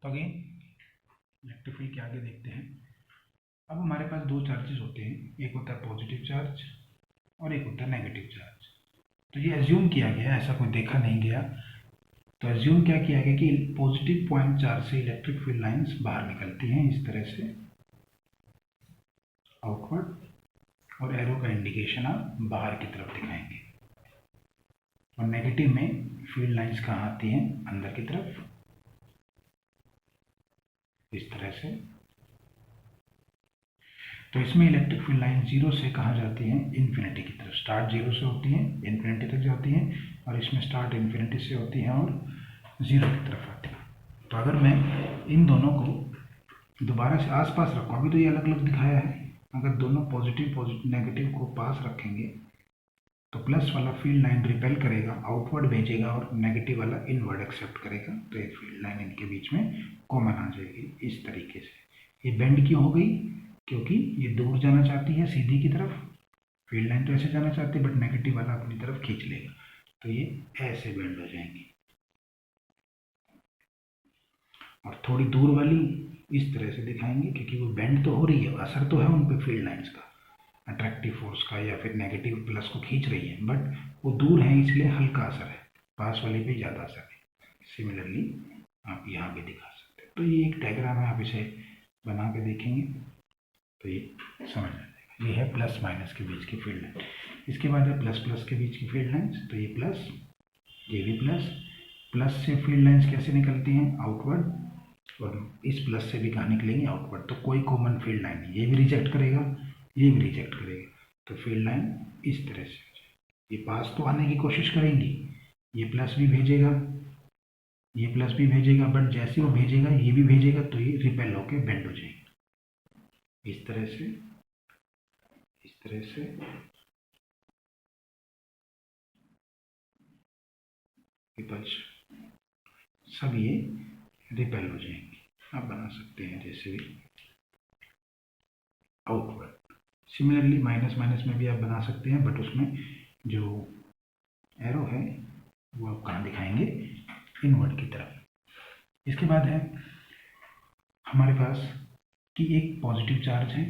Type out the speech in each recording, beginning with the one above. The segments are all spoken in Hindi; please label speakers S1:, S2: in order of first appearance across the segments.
S1: तो अगेन इलेक्ट्रिक फील्ड के आगे देखते हैं। अब हमारे पास दो चार्जेस होते हैं, एक होता है पॉजिटिव चार्ज और एक होता है नेगेटिव चार्ज। तो ये एज्यूम किया गया, ऐसा कोई देखा नहीं गया, तो एज्यूम क्या किया गया कि पॉजिटिव पॉइंट चार्ज से इलेक्ट्रिक फील्ड लाइंस बाहर निकलती हैं इस तरह से आउटवर्ड, और एरो का इंडिकेशन आप बाहर की तरफ दिखाएंगे। और नेगेटिव में फील्ड लाइंस कहाँ आती हैं? अंदर की तरफ, इस तरह से। तो इसमें इलेक्ट्रिक फील्ड लाइन जीरो से कहाँ जाती हैं? इन्फिनिटी की तरफ। स्टार्ट जीरो से होती हैं, इन्फिनिटी तक जाती हैं, और इसमें स्टार्ट इन्फिनिटी से होती हैं और जीरो की तरफ आती हैं। तो अगर मैं इन दोनों को दोबारा से आसपास रखूँ, अभी तो ये अलग अलग दिखाया है, अगर दोनों पॉजिटिव नेगेटिव को पास रखेंगे तो प्लस वाला फील्ड लाइन रिपेल करेगा, आउटवर्ड भेजेगा, और नेगेटिव वाला इनवर्ड एक्सेप्ट करेगा। तो एक फील्ड लाइन इनके बीच में कॉमन आ जाएगी इस तरीके से। ये बेंड क्यों हो गई? क्योंकि ये दूर जाना चाहती है सीधी की तरफ, फील्ड लाइन तो ऐसे जाना चाहती है, बट नेगेटिव वाला अपनी तरफ खींच लेगा, तो ये ऐसे बेंड हो जाएंगी। और थोड़ी दूर वाली इस तरह से दिखाएंगे, क्योंकि वो बेंड तो हो रही है, असर तो है उन पे फील्ड लाइंस का, अट्रैक्टिव फोर्स का, या फिर नेगेटिव प्लस को खींच रही है, बट वो दूर है इसलिए हल्का असर है, पास वाले पे ज़्यादा असर है। सिमिलरली आप यहाँ पे दिखा सकते हैं। तो ये एक डायग्राम है, आप इसे बना के देखेंगे तो ये समझ आ जाएगा। ये है प्लस माइनस के बीच की फील्ड लाइन। इसके बाद है प्लस प्लस के बीच की फील्ड लाइन्स। तो ये प्लस, ये भी प्लस। प्लस से फील्ड लाइन्स कैसे निकलती हैं? आउटवर्ड, और इस प्लस से भी कहाँ निकलेंगे? आउटवर्ड। तो कोई कॉमन फील्ड लाइन नहीं, ये भी रिजेक्ट करेगा, ये भी रिजेक्ट करेगा, तो फील्ड लाइन इस तरह से ये पास तो आने की कोशिश करेंगी, ये प्लस भी भेजेगा, ये प्लस भी भेजेगा, बट जैसे वो भेजेगा ये भी भेजेगा, तो ये रिपेल होके बेंड हो जाएगी इस तरह से, इस तरह से। सब ये रिपेल हो जाएंगे। आप बना सकते हैं जैसे भी आउटवर्ड। सिमिलरली माइनस माइनस में भी आप बना सकते हैं, बट उसमें जो एरो है वो आप कहाँ दिखाएंगे? इनवर्ड की तरफ। इसके बाद है हमारे पास कि एक पॉजिटिव चार्ज है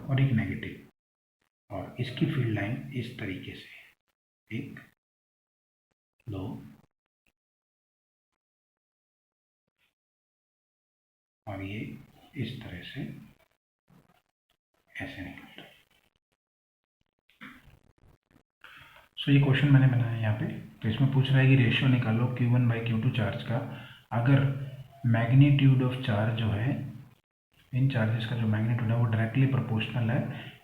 S1: और एक नेगेटिव, और इसकी फील्ड लाइन इस तरीके से, एक, दो, और ये इस तरह से ऐसे निकलता है। सो ये क्वेश्चन मैंने बनाया यहाँ पे। तो इसमें पूछ रहा है कि रेशियो निकालो Q1/Q2 चार्ज का, अगर मैग्नीट्यूड ऑफ चार्ज जो है, इन चार्जेस का जो मैग्नीट्यूड है वो डायरेक्टली प्रोपोर्शनल है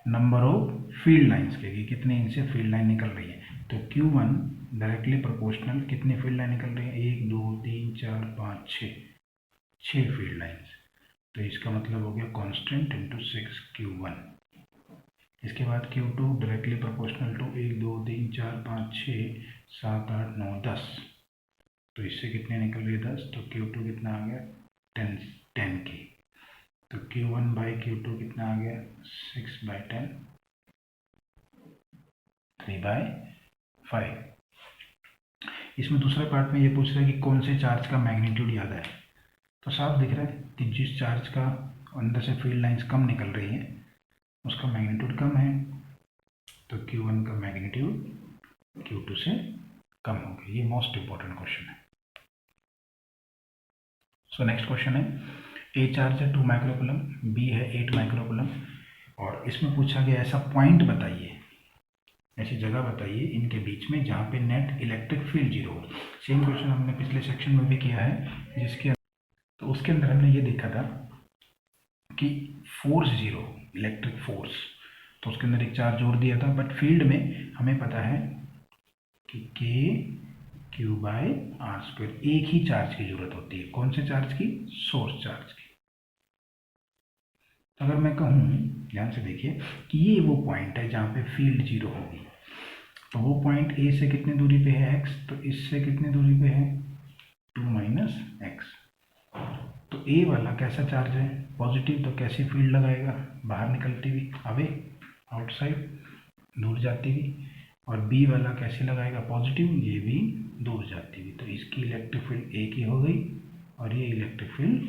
S1: नंबर ऑफ फील्ड लाइंस के, कि कितने इनसे फील्ड लाइन निकल रही है। तो Q1 डायरेक्टली प्रोपोर्शनल कितनी फील्ड लाइन निकल रही है? 1 2 3 4 5 6 फील्ड लाइंस। तो इसका मतलब हो गया कांस्टेंट इंटू 6 Q1। इसके बाद Q2 डायरेक्टली प्रोपोर्शनल टू 1 2 3 4 5 6 7 8 9 10। तो इससे कितने निकल रही है? 10। तो Q2 कितना आ गया? 10 की। तो Q1/Q2 कितना आ गया? 6/10, 3/5। इसमें दूसरे पार्ट में ये पूछ रहा है कि कौन से चार्ज का मैग्नीट्यूड याद है। तो साफ दिख रहा है कि जिस चार्ज का अंदर से फील्ड लाइंस कम निकल रही है उसका मैग्नीट्यूड कम है, तो Q1 का मैग्नीट्यूड Q2 से कम हो गया। ये मोस्ट इंपॉर्टेंट क्वेश्चन है। सो नेक्स्ट क्वेश्चन है, ए चार्ज है 2 माइक्रोकूलम, बी है 8 माइक्रोकूलम, और इसमें पूछा गया ऐसा पॉइंट बताइए, ऐसी जगह बताइए इनके बीच में जहाँ पे नेट इलेक्ट्रिक फील्ड जीरो हो। सेम क्वेश्चन हमने पिछले सेक्शन में भी किया है, जिसके तो उसके अंदर हमने ये देखा था कि फोर्स जीरो, इलेक्ट्रिक फोर्स, तो उसके अंदर एक चार्ज जोड़ दिया था, बट फील्ड में हमें पता है कि Q/r², एक ही चार्ज की जरूरत होती है। कौन से चार्ज की? सोर्स चार्ज की। तो अगर मैं कहूँ, ध्यान से देखिए, कि ये वो पॉइंट है जहाँ पे फील्ड जीरो होगी, तो वो पॉइंट ए से कितनी दूरी पे है? x, तो इससे कितनी दूरी पे है? 2 - x। तो ए वाला कैसा चार्ज है? पॉजिटिव, तो कैसी फील्ड लगाएगा? बाहर निकलती हुई, अवे, आउटसाइड, दूर जाती हुई। और बी वाला कैसे लगाएगा? पॉजिटिव, ये भी दूर जाती हुई। तो इसकी इलेक्ट्रिक फील्ड ए की हो गई, और ये इलेक्ट्रिक फील्ड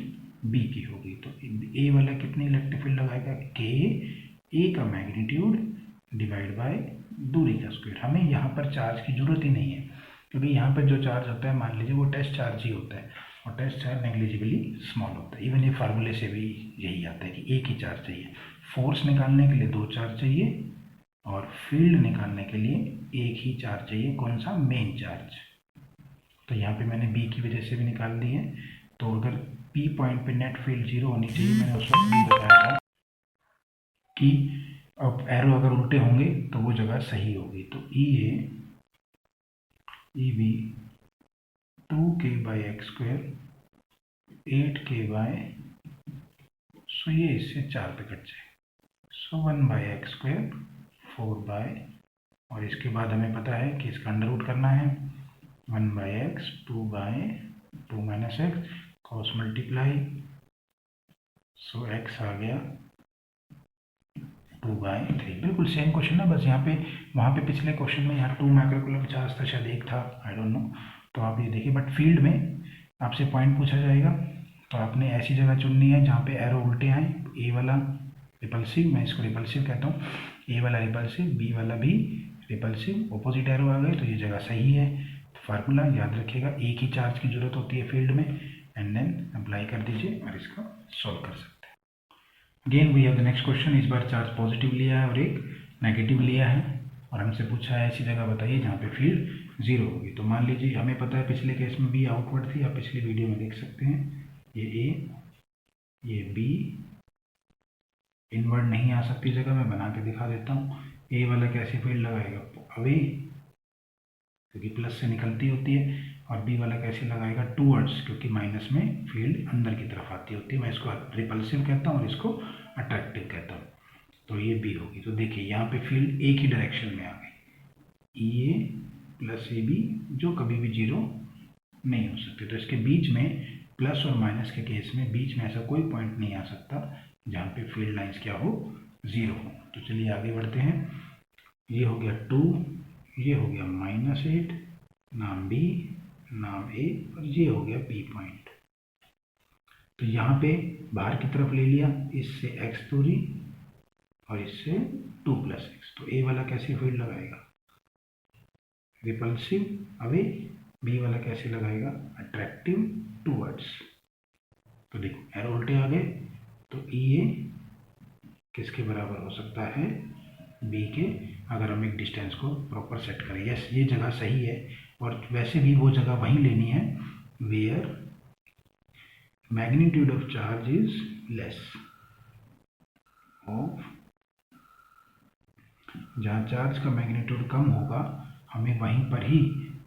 S1: बी की होगी। तो ए वाला कितनी इलेक्ट्रिक फील्ड लगाएगा, के ए का मैग्नीट्यूड डिवाइड बाय दूरी का स्क्वायर। हमें यहाँ पर चार्ज की जरूरत ही नहीं है, क्योंकि यहाँ पर जो चार्ज होता है मान लीजिए वो टेस्ट चार्ज ही होता है, और टेस्ट चार्ज नेग्लिजिबली स्मॉल होता है। इवन ये फार्मूले से भी यही आता है कि एक ही चार्ज चाहिए। फोर्स निकालने के लिए दो चार्ज चाहिए, और फील्ड निकालने के लिए एक ही चार्ज चाहिए। कौन सा, मेन चार्ज। तो यहाँ पे मैंने बी की वजह से भी निकाल दी है। तो अगर पी पॉइंट पे नेट फील्ड 0 होनी चाहिए, मैंने उस वक्त भी बताया था कि अब एरो अगर उल्टे होंगे तो वो जगह सही होगी। तो ई बी 2k/x², 8k/, सो ये इससे 4 पे कट जाए, सो 1/x², 4 और इसके बाद हमें पता है कि इसका अंडर रूट करना है। 1/x, 2/2 - x, क्रॉस मल्टीप्लाई, सो x आ गया 2/3। बिल्कुल सेम क्वेश्चन है, बस यहाँ पे वहाँ पे पिछले क्वेश्चन में यहाँ 2 माइक्रोकूलम चार्ज था, शायद एक था, आई डोंट नो। तो आप ये देखिए, बट फील्ड में आपसे पॉइंट पूछा जाएगा तो आपने ऐसी जगह चुननी है जहाँ पे एरो उल्टे आए। ए वाला रिपल्सिव, मैं इसको रिपल्सिव कहता हूँ, ए वाला रिपल्सिव, बी वाला भी रिपल्सिव, ऑपोजिट एरो आ गए तो ये जगह सही है। तो फार्मूला याद रखिएगा, एक ही चार्ज की जरूरत होती है फील्ड में, एंड देन अप्लाई कर दीजिए और इसको सॉल्व कर सकते हैं। Again we have the next question. इस बार चार्ज पॉजिटिव लिया है और एक नेगेटिव लिया है, और हमसे पूछा है ऐसी जगह बताइए जहाँ पे फील्ड 0 होगी। तो मान लीजिए हमें पता है पिछले केस में बी आउटवर्ड थी, आप पिछली वीडियो में देख सकते हैं। ये ए, ये बी, इनवर्ड नहीं आ सकती जगह, मैं बना के दिखा देता हूँ। ए वाला कैसे फील्ड लगाएगा, अवे, क्योंकि प्लस से निकलती होती है, और बी वाला कैसे लगाएगा, टूवर्ड्स, क्योंकि माइनस में फील्ड अंदर की तरफ आती होती है। मैं इसको रिपल्सिव कहता हूँ और इसको अट्रैक्टिव कहता हूँ। तो ये बी होगी। तो देखिए यहाँ पे फील्ड एक ही डायरेक्शन में आ गई, ई ए प्लस ए बी, जो कभी भी 0 नहीं हो सकते। तो इसके बीच में प्लस और माइनस के केस में बीच में ऐसा कोई पॉइंट नहीं आ सकता जहाँ पे फील्ड लाइंस क्या हो, 0 हो। तो चलिए आगे बढ़ते हैं। ये हो गया 2, ये हो गया -8, नाम बी, नाम ए, और ये हो गया बी पॉइंट। तो यहाँ पे बाहर की तरफ ले लिया, इससे x दूरी और इससे 2 + x। तो ए वाला कैसे फील्ड लगाएगा, रिपल्सिव, अवे। बी वाला कैसे लगाएगा, अट्रैक्टिव, टूवर्ड्स। तो देखो एरो उल्टे आ गए, तो ई ए किसके बराबर हो सकता है, बी के, अगर हम एक डिस्टेंस को प्रॉपर सेट करें। यस, ये जगह सही है, और वैसे भी वो जगह वहीं लेनी है where magnitude of charge is less of, जहाँ चार्ज का मैग्नीट्यूड कम होगा हमें वहीं पर ही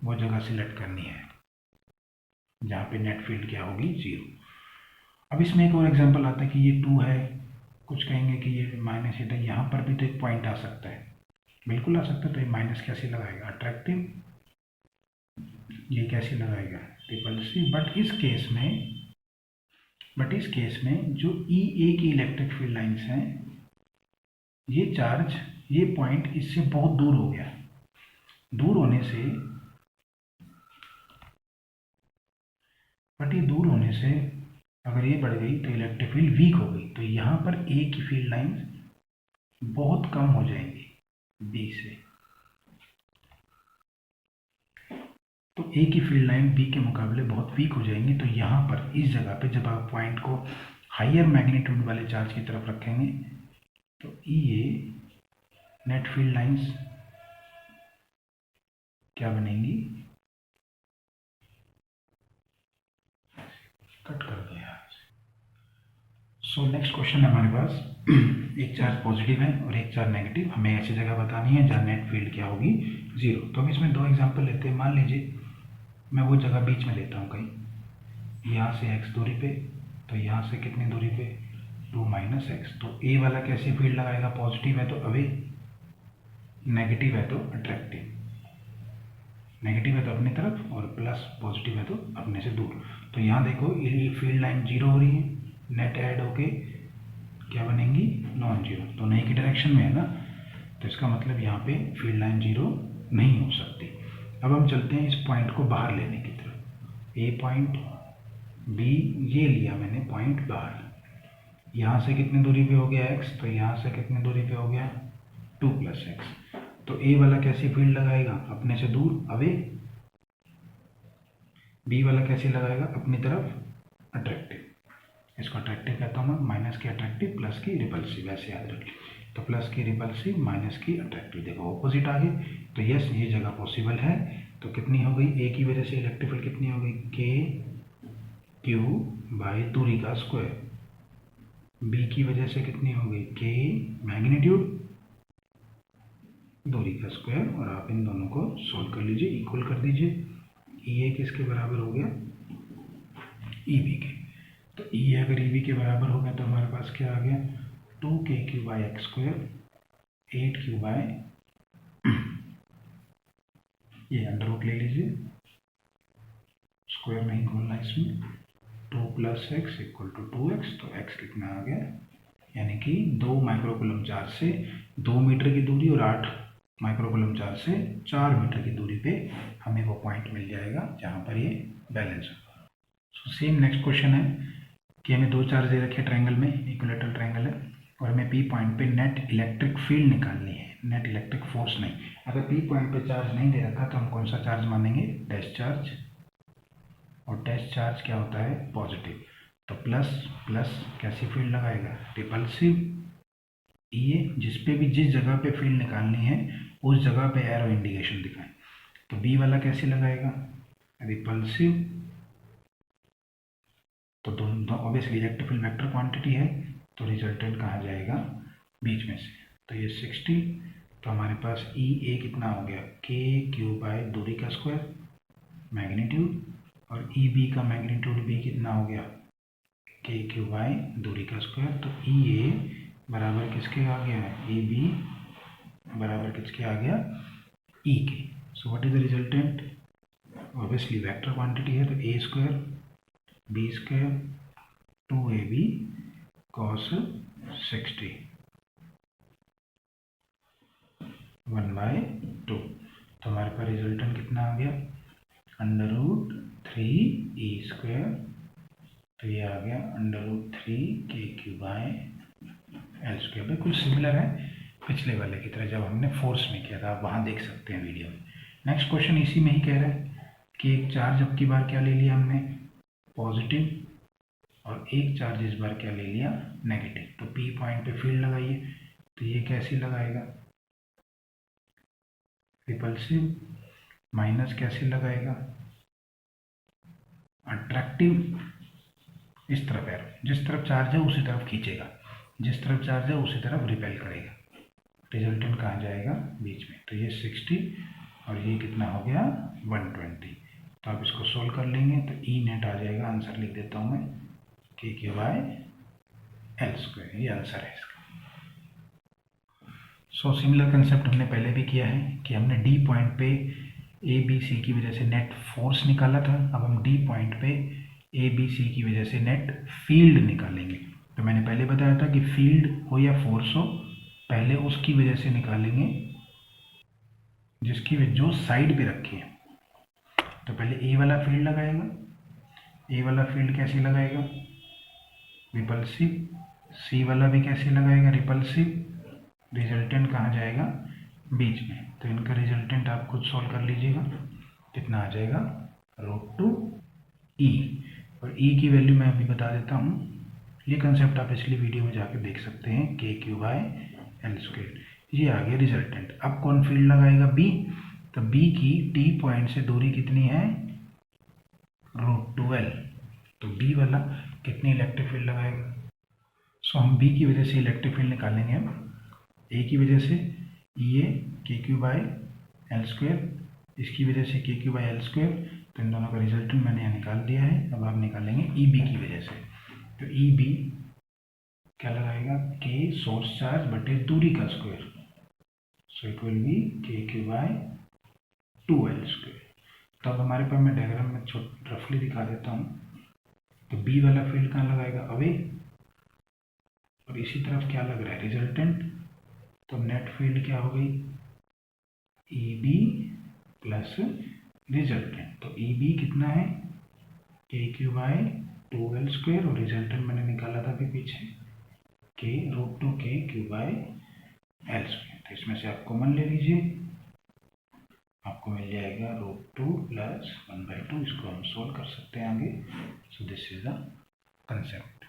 S1: वो जगह सिलेक्ट करनी है जहाँ पे नेट फील्ड क्या होगी, 0। अब इसमें एक और एग्जांपल आता है कि ये 2 है, कुछ कहेंगे कि ये -8 है, यहाँ पर भी तो एक पॉइंट आ सकता है, बिल्कुल आ सकता है। तो ये माइनस कैसे लगाएगा, अट्रैक्टिव, ये कैसे लगाएगा, रिपल्सिव। बट इस केस में जो ई ए की इलेक्ट्रिक फील्ड लाइंस हैं, ये चार्ज, ये पॉइंट इससे बहुत दूर हो गया। दूर होने से अगर ये बढ़ गई तो इलेक्ट्रिक फील्ड वीक हो गई। तो यहाँ पर ए की फील्ड लाइंस बहुत कम हो जाएंगी बी से। तो ए की फील्ड लाइन बी के मुकाबले बहुत वीक हो जाएंगी। तो यहाँ पर इस जगह पे जब आप पॉइंट को हायर मैग्नीट्यूड वाले चार्ज की तरफ रखेंगे तो ई ए नेट फील्ड लाइंस क्या बनेंगी, कट कर दिया। सो नेक्स्ट क्वेश्चन है हमारे पास, एक चार्ज पॉजिटिव है और एक चार्ज नेगेटिव। हमें ऐसी जगह बतानी है जहाँ नेट फील्ड क्या होगी, 0। तो हम इसमें 2 एग्जांपल लेते हैं। मान लीजिए मैं वो जगह बीच में लेता हूँ कहीं, यहाँ से x दूरी पे, तो यहाँ से कितनी दूरी पे, 2 - x। तो ए वाला कैसे फील्ड लगाएगा, पॉजिटिव है तो अवे, नेगेटिव है तो अट्रैक्टिव। नेगेटिव है तो अपनी तरफ और प्लस पॉजिटिव है तो अपने से दूर। तो यहाँ देखो ये फील्ड लाइन 0 हो रही है, नेट ऐड होके क्या बनेंगी, नॉन जीरो। तो नहीं की डायरेक्शन में है ना, तो इसका मतलब यहाँ पे फील्ड लाइन 0 नहीं हो सकती। अब हम चलते हैं इस पॉइंट को बाहर लेने की तरफ। ए पॉइंट बी ये लिया मैंने पॉइंट बाहर, यहाँ से कितनी दूरी पे हो गया x, तो यहाँ से कितनी दूरी पे हो गया 2 + x। तो ए वाला कैसी फील्ड लगाएगा, अपने से दूर अवे, बी वाला कैसे लगाएगा अपनी तरफ अट्रैक्टिव। इसको अट्रैक्टिव कहता हूँ मैं, माइनस की अट्रैक्टिव प्लस की रिपल्सिव, वैसे याद रखिए। तो प्लस की रिपल्सिव माइनस की अट्रैक्टिव, देखो ऑपोजिट आ गए। तो यस ये जगह पॉसिबल है। तो कितनी हो गई, ए की वजह से इलेक्ट्रिक फील्ड कितनी हो गई, के क्यू बाई दूरी का स्क्वायर, बी की वजह से कितनी हो गई, के मैग्नीट्यूड दूरी का स्क्वायर, और आप इन दोनों को सोल्व कर लीजिए, इक्वल कर दीजिए। ई ए किसके बराबर हो गया, ई बी के। तो ई अगर ई बी के बराबर हो गया तो हमारे पास क्या आ गया, 2k³ by x square, 8q by, ये अंडर रूट ले लीजिए, स्क्वायर नहीं खोलना इसमें, 2 + x = 2x। तो x कितना आ गया, यानी कि 2 माइक्रोकूलम चार्ज से 2 मीटर की दूरी और 8 माइक्रोकूलम चार्ज से 4 मीटर की दूरी पे हमें वो पॉइंट मिल जाएगा जहाँ पर ये बैलेंस होगा। सो सेम नेक्स्ट क्वेश्चन है कि हमें 2 चार्ज दे रखे ट्रायंगल में, इक्विलेटरल ट्रायंगल है, और हमें पी पॉइंट पे नेट इलेक्ट्रिक फील्ड निकालनी है, नेट इलेक्ट्रिक फोर्स नहीं। अगर पी पॉइंट पे चार्ज नहीं दे रखा तो हम कौन सा चार्ज मानेंगे, डैश चार्ज, और डैश चार्ज क्या होता है, पॉजिटिव। तो प्लस प्लस कैसी फील्ड लगाएगा, रिपल्सिव। ये जिस पे भी जिस जगह पे फील्ड निकालनी है उस जगह पे एरो इंडिकेशन दिखाएं। तो बी वाला कैसे लगाएगा, रिपल्सिव। तो दोनों obviously electric field vector quantity है, तो रिजल्टेंट कहाँ जाएगा, बीच में से। तो ये 60। तो हमारे पास ई ए कितना हो गया, k³ बाई दूरी का स्क्वायर मैग्नीट्यूड, और ई बी का मैग्नीट्यूड भी कितना हो गया, k³ बाई दूरी का स्क्वायर। तो ई ए बराबर किसके आ गया है, ए बी बराबर किसके आ गया, ई के। So what is the resultant, obviously vector quantity है, तो a square b square 2ab cos 60 1/2। तो हमारे पास रिजल्टेंट कितना आ गया, √3e²। तो ये आ गया √3k³ बाय l²। बिल्कुल सिमिलर है पिछले वाले की तरह जब हमने फोर्स में किया था, आप वहाँ देख सकते हैं वीडियो में। नेक्स्ट क्वेश्चन इसी में ही कह रहा है कि एक चार्ज अब की बार क्या ले लिया हमने, पॉजिटिव, और एक चार्ज इस बार क्या ले लिया, नेगेटिव। तो पी पॉइंट पे फील्ड लगाइए, तो ये कैसी लगाएगा, रिपल्सिव, माइनस कैसे लगाएगा, अट्रैक्टिव। इस तरफ एरो, जिस तरफ चार्ज है उसी तरफ खींचेगा, जिस तरफ चार्ज है उसी तरफ रिपेल करेगा। रिजल्टेंट कहाँ जाएगा, बीच में। तो ये 60 और ये कितना हो गया 120। तो आप इसको सोल्व कर लेंगे तो ई नेट आ जाएगा, आंसर लिख देता हूँ मैं, k³ बाय l²। ये आंसर है इसका। सो सिमिलर कंसेप्ट हमने पहले भी किया है कि हमने डी पॉइंट पे ए बी सी की वजह से नेट फोर्स निकाला था। अब हम डी पॉइंट पे ए बी सी की वजह से नेट फील्ड निकालेंगे। तो मैंने पहले बताया था कि फील्ड हो या फोर्स हो, पहले उसकी वजह से निकालेंगे जिसकी जो साइड पे रखी है। तो पहले ए वाला फील्ड लगाएगा, ए वाला फील्ड कैसे लगाएगा, रिपल्सिव। सी वाला भी कैसे लगाएगा, रिपल्सिव। रिजल्टेंट कहाँ जाएगा, बीच में। तो इनका रिजल्टेंट आप खुद सॉल्व कर लीजिएगा, कितना आ जाएगा, √2e। और e की वैल्यू मैं अभी बता देता हूँ। ये कंसेप्ट आप पिछली वीडियो में जाकर देख सकते हैं, k³ बाय l²। ये आ गया रिजल्टेंट। अब कौन फील्ड लगाएगा, b। तो b की टी पॉइंट से दूरी कितनी है, √2l। तो b वाला कितनी इलेक्ट्रिक फील्ड लगाएगा। सो हम b की वजह से इलेक्ट्रिक फील्ड निकालेंगे। अब a की वजह से ये k³ बाय l², इसकी वजह से k³ बाय l²। तो इन दोनों का रिजल्टेंट मैंने यहाँ निकाल दिया है। अब आप निकालेंगे ई बी की वजह से। तो ई बी क्या लगाएगा, k सोर्स चार्ज बटे दूरी का square, so it will be k³ by 2l²। तो अब हमारे पास, मैं डायग्राम में रफली दिखा देता हूँ। तो बी वाला फील्ड कहाँ लगाएगा, अवे, और इसी तरफ क्या लग रहा है, रिजल्टेंट। तो नेट फील्ड क्या हो गई, ई बी प्लस रिजल्टेंट। तो ई बी कितना है, k³ बाय 2l² हॉरिजॉन्टल मैंने निकाला था अभी पीछे k√2k³ तो इसमें से आप कॉमन ले लीजिए, आपको मिल जाएगा √2 + 1/2। इसको हम सोल्व कर सकते हैं आगे। So this is the concept.